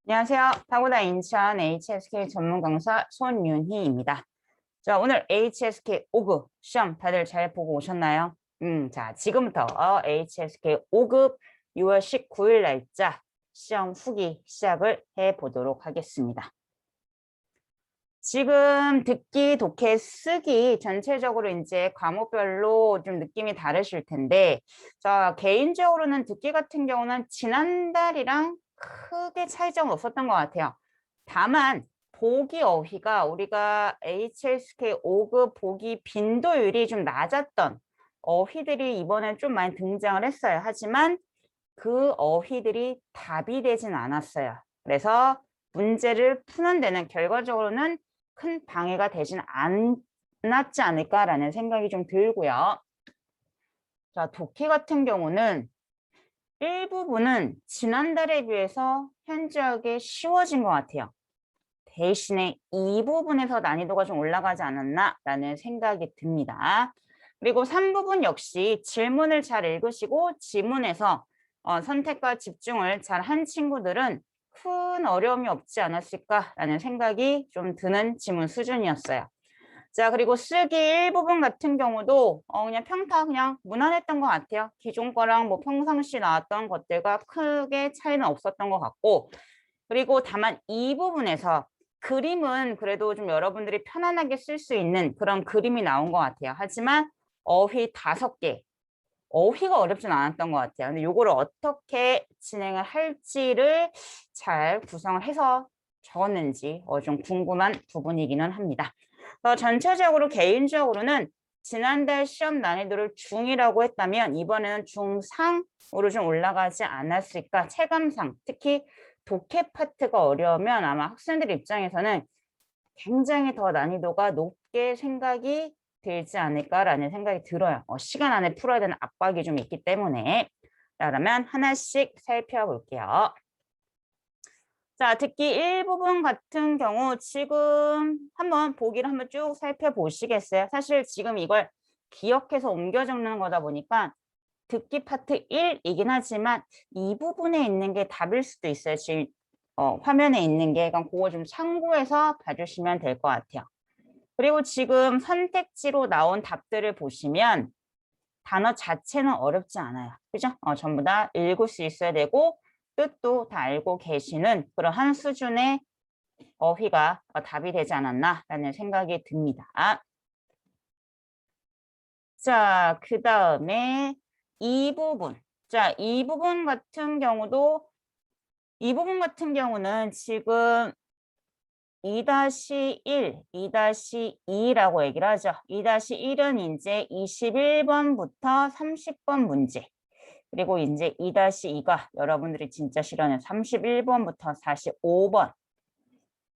안녕하세요. 파고다 인천 HSK 전문 강사 손윤희입니다. 자, 오늘 HSK 5급 시험 다들 잘 보고 오셨나요? 자, 지금부터 HSK 5급 6월 19일 날짜 시험 후기 시작을 해 보도록 하겠습니다. 지금 듣기, 독해, 쓰기 전체적으로 이제 과목별로 좀 느낌이 다르실 텐데, 자, 개인적으로는 듣기 같은 경우는 지난달이랑 크게 차이점은 없었던 것 같아요. 다만, 보기 어휘가 우리가 HSK 5급 보기 빈도율이 좀 낮았던 어휘들이 이번에 좀 많이 등장을 했어요. 하지만 그 어휘들이 답이 되진 않았어요. 그래서 문제를 푸는 데는 결과적으로는 큰 방해가 되진 않았지 않을까라는 생각이 좀 들고요. 자, 독해 같은 경우는 일부분은 지난달에 비해서 현저하게 쉬워진 것 같아요. 대신에 이 부분에서 난이도가 좀 올라가지 않았나라는 생각이 듭니다. 그리고 3부분 역시 질문을 잘 읽으시고 지문에서 선택과 집중을 잘 한 친구들은 큰 어려움이 없지 않았을까라는 생각이 좀 드는 지문 수준이었어요. 자, 그리고 쓰기 일부분 같은 경우도 그냥 평타 그냥 무난했던 것 같아요. 기존 거랑 뭐 평상시 나왔던 것들과 크게 차이는 없었던 것 같고, 그리고 다만 이 부분에서 그림은 그래도 좀 여러분들이 편안하게 쓸 수 있는 그런 그림이 나온 것 같아요. 하지만 어휘 5개, 어휘가 어렵진 않았던 것 같아요. 근데 요거를 어떻게 진행을 할지를 잘 구성을 해서 적었는지 좀 궁금한 부분이기는 합니다. 전체적으로 개인적으로는 지난달 시험 난이도를 중이라고 했다면 이번에는 중상으로 좀 올라가지 않았을까. 체감상 특히 독해 파트가 어려우면 아마 학생들 입장에서는 굉장히 더 난이도가 높게 생각이 들지 않을까라는 생각이 들어요. 시간 안에 풀어야 되는 압박이 좀 있기 때문에. 자, 그러면 하나씩 살펴볼게요. 자, 듣기 일부분 같은 경우 지금 한번 보기를 한번 쭉 살펴보시겠어요? 사실 지금 이걸 기억해서 옮겨 적는 거다 보니까 듣기 파트 1이긴 하지만 이 부분에 있는 게 답일 수도 있어요. 지금 화면에 있는 게. 그럼 그거 좀 참고해서 봐주시면 될 것 같아요. 그리고 지금 선택지로 나온 답들을 보시면 단어 자체는 어렵지 않아요. 그죠? 전부 다 읽을 수 있어야 되고 뜻도 다 알고 계시는 그런 한 수준의 어휘가 답이 되지 않았나라는 생각이 듭니다. 자, 그 다음에 이 부분. 자, 이 부분 같은 경우는 지금 2-1, 2-2라고 얘기를 하죠. 2-1은 이제 21번부터 30번 문제. 그리고 이제 2-2가 여러분들이 진짜 싫어하는 31번부터 45번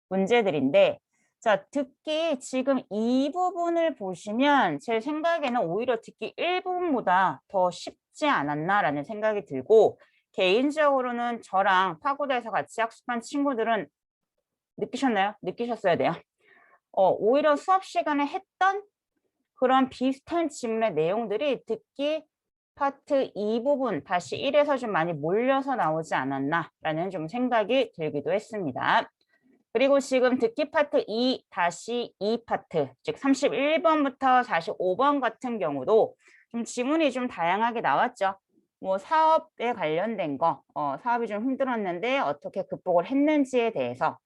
문제들인데, 자, 듣기 지금 이 부분을 보시면 제 생각에는 오히려 듣기 1부분보다 더 쉽지 않았나라는 생각이 들고, 개인적으로는 저랑 파고다에서 같이 학습한 친구들은 느끼셨나요? 느끼셨어야 돼요. 오히려 수업 시간에 했던 그런 비슷한 질문의 내용들이 듣기 파트 2 부분 다시 1에서 좀 많이 몰려서 나오지 않았나라는 좀 생각이 들기도 했습니다. 그리고 지금 듣기 파트 2-2 파트, 즉 31번부터 45번 같은 경우도 좀 지문이 좀 다양하게 나왔죠. 뭐 사업에 관련된 거, 사업이 좀 힘들었는데 어떻게 극복을 했는지에 대해서,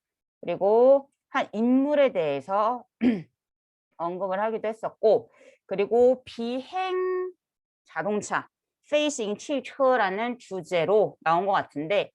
그리고 한 인물에 대해서 언급을 하기도 했었고, 그리고 비행 자동차, 페이싱汽车라는 주제로 나온 것 같은데,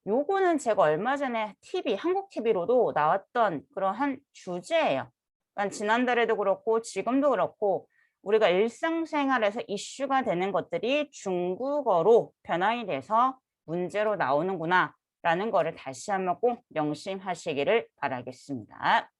요거는 제가 얼마 전에 한국 TV로도 나왔던 그런 한 주제예요. 그러니까 지난달에도 그렇고 지금도 그렇고 우리가 일상생활에서 이슈가 되는 것들이 중국어로 변환이 돼서 문제로 나오는구나 라는 거를 다시 한번 꼭 명심하시기를 바라겠습니다.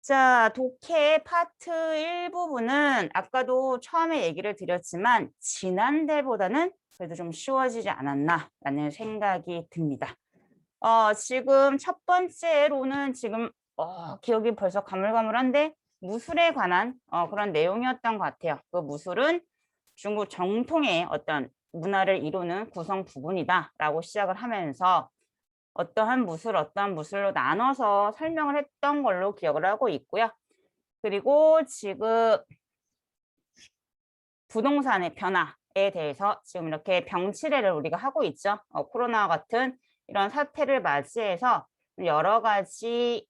자, 독해 파트 1부분은 아까도 처음에 얘기를 드렸지만 지난달보다는 그래도 좀 쉬워지지 않았나라는 생각이 듭니다. 지금 첫 번째로는 지금 기억이 벌써 가물가물한데 무술에 관한 그런 내용이었던 것 같아요. 그 무술은 중국 정통의 어떤 문화를 이루는 구성 부분이다라고 시작을 하면서 어떠한 무술, 어떠한 무술로 나눠서 설명을 했던 걸로 기억을 하고 있고요. 그리고 지금 부동산의 변화에 대해서 지금 이렇게 병치레를 우리가 하고 있죠. 코로나와 같은 이런 사태를 맞이해서 여러 가지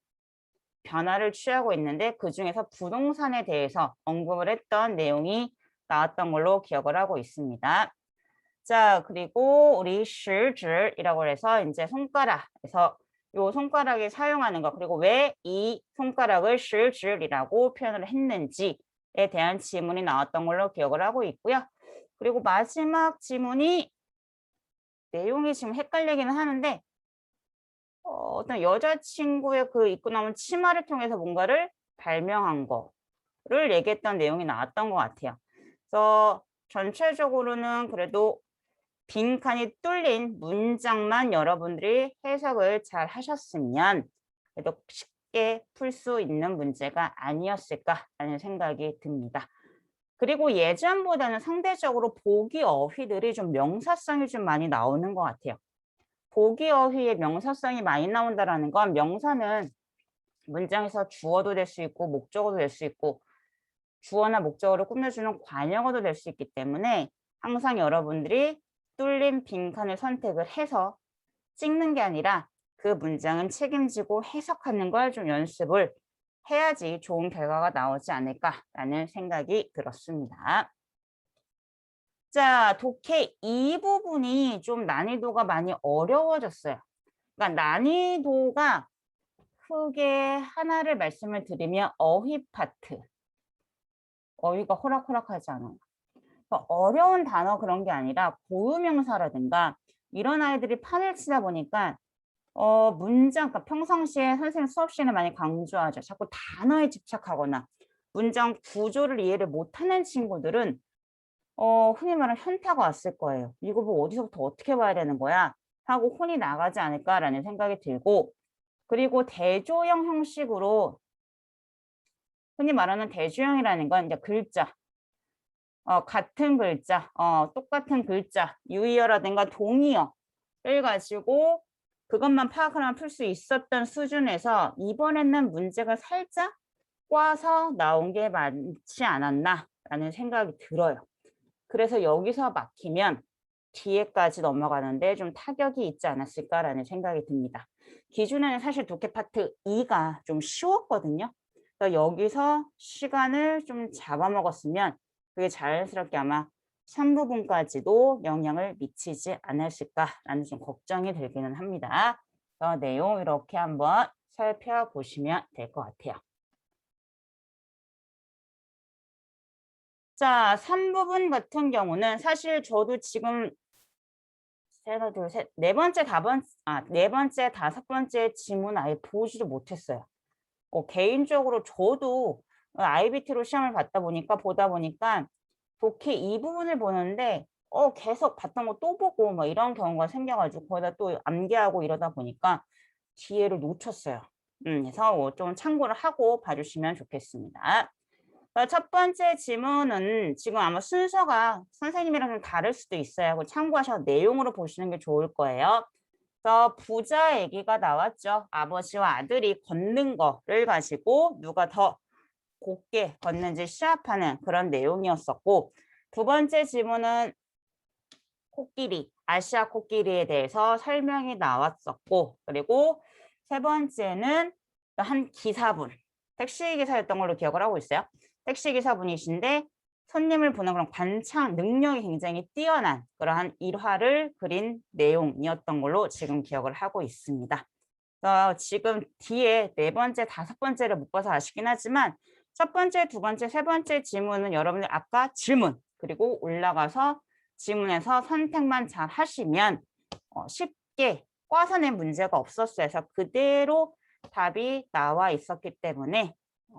변화를 취하고 있는데 그중에서 부동산에 대해서 언급을 했던 내용이 나왔던 걸로 기억을 하고 있습니다. 자, 그리고 우리食指이라고 해서 이제 손가락에서 요 손가락에 사용하는 거 그리고 왜 이 손가락을 食指이라고 표현을 했는지에 대한 지문이 나왔던 걸로 기억을 하고 있고요. 그리고 마지막 지문이 내용이 지금 헷갈리기는 하는데 어떤 여자친구의 그 입고 나온 치마를 통해서 뭔가를 발명한 거를 얘기했던 내용이 나왔던 것 같아요. 그래서 전체적으로는 그래도 빈칸이 뚫린 문장만 여러분들이 해석을 잘 하셨으면 그래도 쉽게 풀 수 있는 문제가 아니었을까라는 생각이 듭니다. 그리고 예전보다는 상대적으로 보기 어휘들이 좀 명사성이 좀 많이 나오는 것 같아요. 보기 어휘의 명사성이 많이 나온다라는 건 명사는 문장에서 주어도 될 수 있고 목적어도 될 수 있고 주어나 목적어를 꾸며주는 관형어도 될 수 있기 때문에 항상 여러분들이 뚫린 빈칸을 선택을 해서 찍는 게 아니라 그 문장은 책임지고 해석하는 걸 좀 연습을 해야지 좋은 결과가 나오지 않을까라는 생각이 들었습니다. 자, 독해 이 부분이 좀 난이도가 많이 어려워졌어요. 그러니까 난이도가 크게 하나를 말씀을 드리면 어휘 파트. 어휘가 호락호락하지 않아요. 어려운 단어 그런 게 아니라 고유명사라든가 이런 아이들이 판을 치다 보니까 문장, 그러니까 평상시에 선생님 수업 시간에 많이 강조하죠. 자꾸 단어에 집착하거나 문장 구조를 이해를 못하는 친구들은 흔히 말하는 현타가 왔을 거예요. 이거 뭐 어디서부터 어떻게 봐야 되는 거야? 하고 혼이 나가지 않을까라는 생각이 들고 그리고 대조형 형식으로 흔히 말하는 대조형이라는 건 이제 글자, 같은 글자, 똑같은 글자, 유의어라든가 동의어를 가지고 그것만 파악을 하면 풀 수 있었던 수준에서 이번에는 문제가 살짝 꽈서 나온 게 많지 않았나라는 생각이 들어요. 그래서 여기서 막히면 뒤에까지 넘어가는데 좀 타격이 있지 않았을까라는 생각이 듭니다. 기준에는 사실 독해 파트 2가 좀 쉬웠거든요. 그래서 여기서 시간을 좀 잡아먹었으면 그게 자연스럽게 아마 3부분까지도 영향을 미치지 않았을까라는 좀 걱정이 들기는 합니다. 그래서 내용 이렇게 한번 살펴보시면 될 것 같아요. 자, 3부분 같은 경우는 사실 저도 지금 하나, 둘, 셋, 네 번째, 다섯 번째 지문 아예 보지도 못했어요. 개인적으로 저도 IBT로 시험을 보다 보니까 독해 이 부분을 보는데 계속 봤던 거 또 보고 뭐 이런 경우가 생겨가지고 거기다 또 암기하고 이러다 보니까 기회를 놓쳤어요. 그래서 좀 참고를 하고 봐주시면 좋겠습니다. 첫 번째 질문은 지금 아마 순서가 선생님이랑 좀 다를 수도 있어요. 참고하셔서 내용으로 보시는 게 좋을 거예요. 그래서 부자 얘기가 나왔죠. 아버지와 아들이 걷는 거를 가지고 누가 더 곱게 걷는지 시합하는 그런 내용이었었고 두 번째 질문은 코끼리, 아시아 코끼리에 대해서 설명이 나왔었고 그리고 세 번째는 한 기사분, 택시기사였던 걸로 기억을 하고 있어요. 택시기사분이신데 손님을 보는 그런 관찰 능력이 굉장히 뛰어난 그러한 일화를 그린 내용이었던 걸로 지금 기억을 하고 있습니다. 지금 뒤에 네 번째, 다섯 번째를 못 봐서 아쉽긴 하지만 첫 번째, 두 번째, 세 번째 질문은 여러분들 아까 질문 그리고 올라가서 지문에서 선택만 잘 하시면 쉽게 꽈서낸 문제가 없었어요. 그래서 그대로 답이 나와 있었기 때문에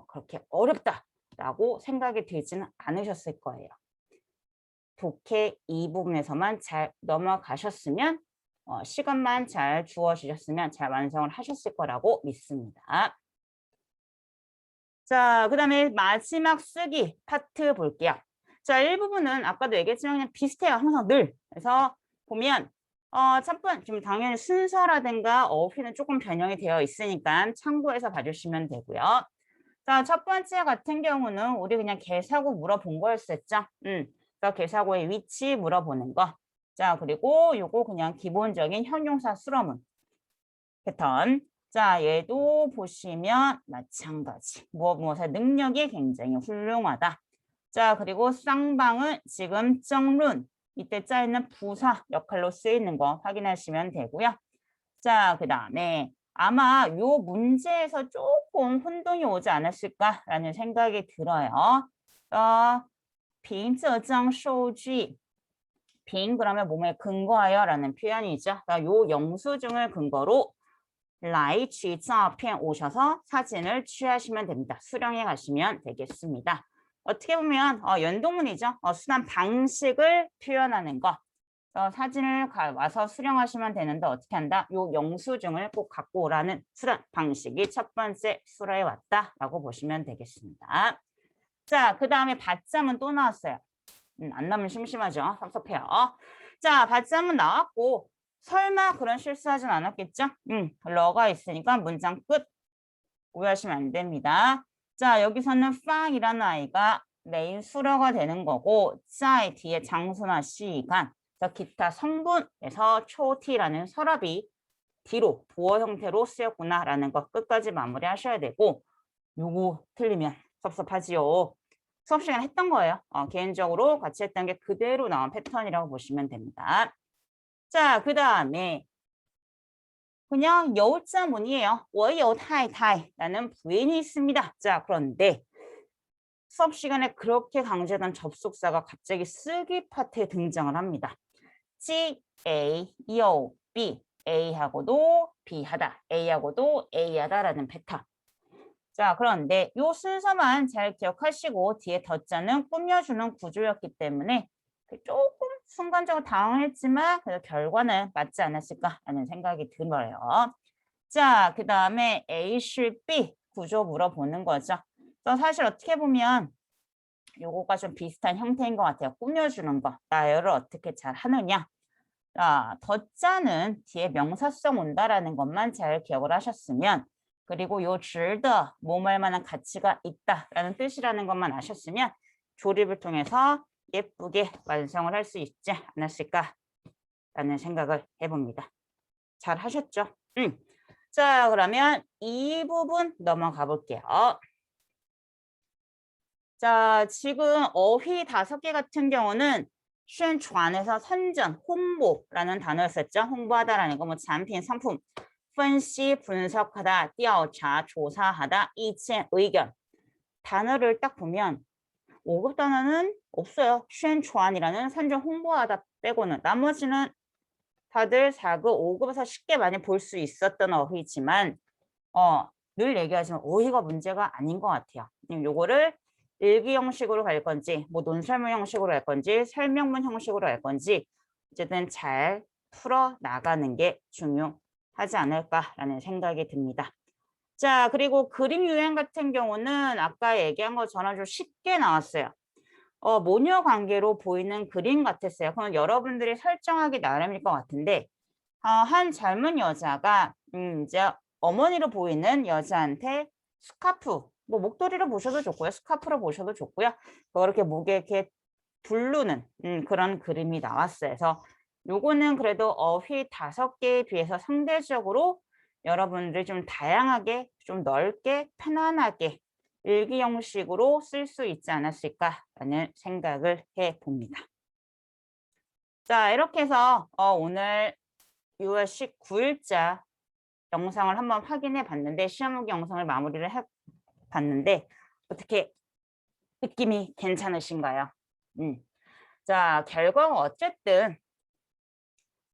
그렇게 어렵다라고 생각이 들지는 않으셨을 거예요. 독해 이 부분에서만 잘 넘어가셨으면 시간만 잘 주어주셨으면 잘 완성을 하셨을 거라고 믿습니다. 자, 그 다음에 마지막 쓰기 파트 볼게요. 자, 일부분은 아까도 얘기했지만 그냥 비슷해요. 항상 늘. 그래서 보면 좀 당연히 순서라든가 어휘는 조금 변형이 되어 있으니까 참고해서 봐주시면 되고요. 자, 첫 번째 같은 경우는 우리 그냥 개사고 물어본 거였었죠. 그래서 개사고의 위치 물어보는 거. 자, 그리고 요거 그냥 기본적인 형용사 수러문 패턴. 자, 얘도 보시면 마찬가지. 무엇의 능력이 굉장히 훌륭하다. 자, 그리고 쌍방은 지금 정룬. 이때 짜있는 부사 역할로 쓰이는 거 확인하시면 되고요. 자, 그 다음에 아마 요 문제에서 조금 혼동이 오지 않았을까라는 생각이 들어요. 빙저장 소지. 빙 그러면 몸에 근거하여라는 표현이죠. 요 영수증을 근거로 라이 취照片 오셔서 사진을 취하시면 됩니다. 수령해 가시면 되겠습니다. 어떻게 보면 연동문이죠. 수단 방식을 표현하는 거. 사진을 와서 수령하시면 되는데 어떻게 한다? 요 영수증을 꼭 갖고 오라는 수단 방식이 첫 번째 수라에 왔다라고 보시면 되겠습니다. 자, 그 다음에 받자문 또 나왔어요. 안 나오면 심심하죠. 섭섭해요. 자, 받자문 나왔고 설마 그런 실수하진 않았겠죠? 러가 있으니까 문장 끝. 오해하시면 안 됩니다. 자, 여기서는 빵이라는 아이가 메인 수러가 되는 거고 짜이 뒤에 장소나 시간, 기타 성분에서 초티라는 서랍이 뒤로 보어 형태로 쓰였구나라는 거 끝까지 마무리하셔야 되고 요거 틀리면 섭섭하지요. 수업 시간에 했던 거예요. 개인적으로 같이 했던 게 그대로 나온 패턴이라고 보시면 됩니다. 자, 그 다음에 그냥 여자문이에요. 我有太太라는 부인이 있습니다. 자, 그런데 수업 시간에 그렇게 강조하던 접속사가 갑자기 쓰기 파트에 등장을 합니다. G, A, 요, B, A하고도 B하다, A하고도 A하다라는 패턴. 자, 그런데 요 순서만 잘 기억하시고 뒤에 덧자는 꾸며주는 구조였기 때문에 조금 순간적으로 당황했지만 그래도 결과는 맞지 않았을까라는 생각이 들어요. 자, 그 다음에 A, B 구조 물어보는 거죠. 사실 어떻게 보면 요거가 좀 비슷한 형태인 것 같아요. 꾸며주는 거. 나열을 어떻게 잘 하느냐. 자, 덧자는 뒤에 명사성 온다라는 것만 잘 기억을 하셨으면 그리고 요 질더 뭐할 만한 가치가 있다라는 뜻이라는 것만 아셨으면 조립을 통해서 예쁘게 완성을 할 수 있지 않았을까라는 생각을 해봅니다. 잘 하셨죠? 자, 그러면 이 부분 넘어가 볼게요. 자, 지금 어휘 5개 같은 경우는宣传에서 선전, 홍보라는 단어를 썼죠. 홍보하다라는 거, 뭐产品, 상품, 分析, 분석하다, 调查, 조사하다, 意见, 의견. 단어를 딱 보면 5급 단어는 없어요. 宣传이라는 선전, 홍보하다 빼고는. 나머지는 다들 4급, 5급에서 쉽게 많이 볼 수 있었던 어휘지만 늘 얘기하지만 어휘가 문제가 아닌 것 같아요. 요거를 일기 형식으로 갈 건지 뭐 논설문 형식으로 할 건지 설명문 형식으로 할 건지 어쨌든 잘 풀어 나가는 게 중요하지 않을까라는 생각이 듭니다. 자, 그리고 그림 유형 같은 경우는 아까 얘기한 것처럼 좀 쉽게 나왔어요. 모녀 관계로 보이는 그림 같았어요. 그럼 여러분들이 설정하기 나름일 것 같은데 한 젊은 여자가 이제 어머니로 보이는 여자한테 스카프, 뭐 목도리로 보셔도 좋고요. 스카프로 보셔도 좋고요. 그렇게 목에 이렇게 두르는 그런 그림이 나왔어요. 그래서 요거는 그래도 어휘 5개에 비해서 상대적으로 여러분들이 좀 다양하게, 좀 넓게, 편안하게 일기 형식으로 쓸 수 있지 않았을까라는 생각을 해봅니다. 자, 이렇게 해서 오늘 6월 19일자 영상을 한번 확인해 봤는데 시험무기 영상을 마무리를 해 봤는데 어떻게 느낌이 괜찮으신가요? 자, 결과가 어쨌든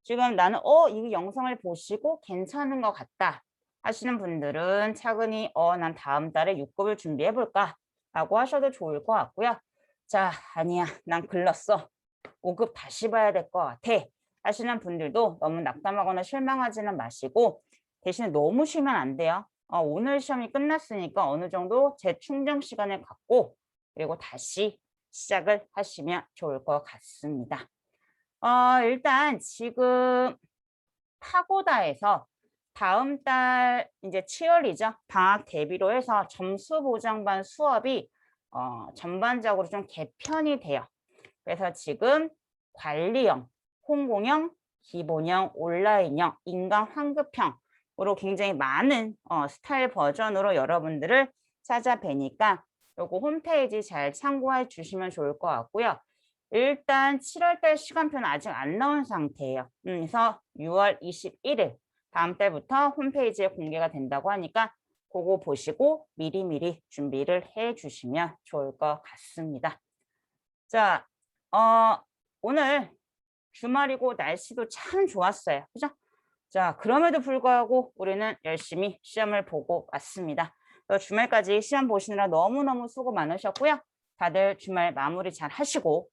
지금 나는 이 영상을 보시고 괜찮은 것 같다 하시는 분들은 차근히 난 다음 달에 6급을 준비해 볼까 라고 하셔도 좋을 것 같고요. 자, 아니야, 난 글렀어. 5급 다시 봐야 될 것 같아 하시는 분들도 너무 낙담하거나 실망하지는 마시고 대신에 너무 쉬면 안 돼요. 오늘 시험이 끝났으니까 어느 정도 재충전 시간을 갖고 그리고 다시 시작을 하시면 좋을 것 같습니다. 일단 지금 파고다에서 다음 달 이제 7월이죠. 방학 대비로 해서 점수 보장반 수업이 전반적으로 좀 개편이 돼요. 그래서 지금 관리형, 홍보형, 기본형, 온라인형, 인강 환급형으로 굉장히 많은 스타일 버전으로 여러분들을 찾아뵈니까 요거 홈페이지 잘 참고해 주시면 좋을 것 같고요. 일단 7월달 시간표는 아직 안 나온 상태예요. 그래서 6월 21일 다음 달부터 홈페이지에 공개가 된다고 하니까 그거 보시고 미리미리 준비를 해 주시면 좋을 것 같습니다. 자, 오늘 주말이고 날씨도 참 좋았어요. 그죠? 자, 그럼에도 불구하고 우리는 열심히 시험을 보고 왔습니다. 주말까지 시험 보시느라 너무너무 수고 많으셨고요. 다들 주말 마무리 잘 하시고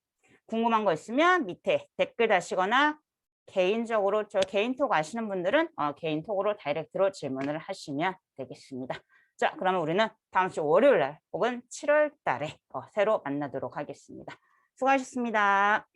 궁금한 거 있으면 밑에 댓글 다시거나 개인적으로 저 개인톡 아시는 분들은 개인톡으로 다이렉트로 질문을 하시면 되겠습니다. 자, 그러면 우리는 다음 주 월요일 날 혹은 7월 달에 새로 만나도록 하겠습니다. 수고하셨습니다.